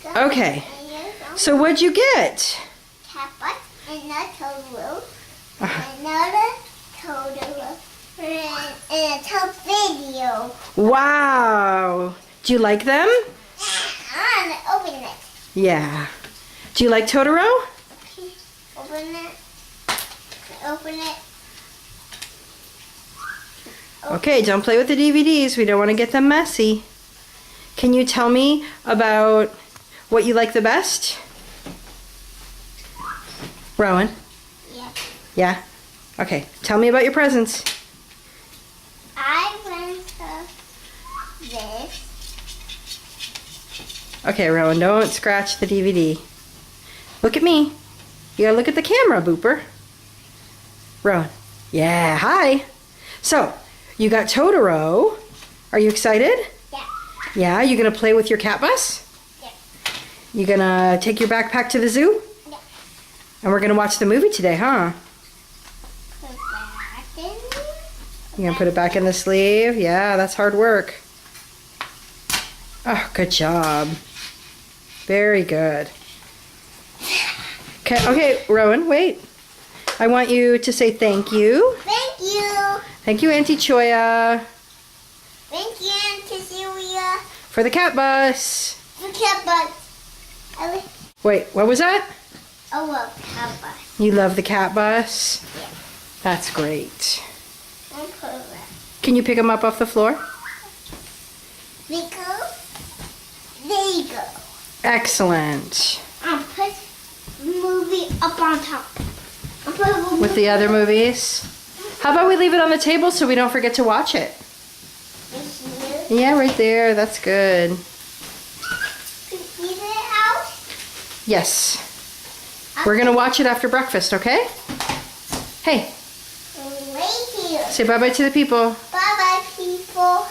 Okay. So what'd you get? Cat and a Totoro. Another Totoro. And a top video. Wow. Do you like them? And open it. Yeah. Do you like Totoro? Okay. Open it. Open it. Okay, don't play with the DVDs. We don't want to get them messy. Can you tell me about what you like the best? Rowan? Yeah. Yeah? Okay, tell me about your presents. I went to this. Okay, Rowan, don't scratch the DVD. Look at me. You gotta look at the camera, Booper. Rowan. Yeah, hi. So, you got Totoro. Are you excited? Yeah. Yeah, you gonna play with your cat bus? Yeah. You gonna take your backpack to the zoo? Yeah. And we're gonna watch the movie today, huh? Put back in. You gonna put it back in the sleeve? Yeah, that's hard work. Oh, good job. Very good. Okay, Rowan, wait. I want you to say thank you. Thank you. Thank you, Auntie Choya, Thank you, Auntie Celia. for the cat bus. The cat bus. Wait, what was that? I love cat bus. You love the cat bus? Yeah. That's great. I'll put it back. Can you pick them up off the floor? Nico. There you go. Excellent. I'll put movie up on top. I'll put With the other movies? How about we leave it on the table so we don't forget to watch it? here. Yeah, right there. That's good. Eat it out. Yes. We're going to watch it after breakfast, okay? Hey, Right here. say bye-bye to the people. Bye bye, people.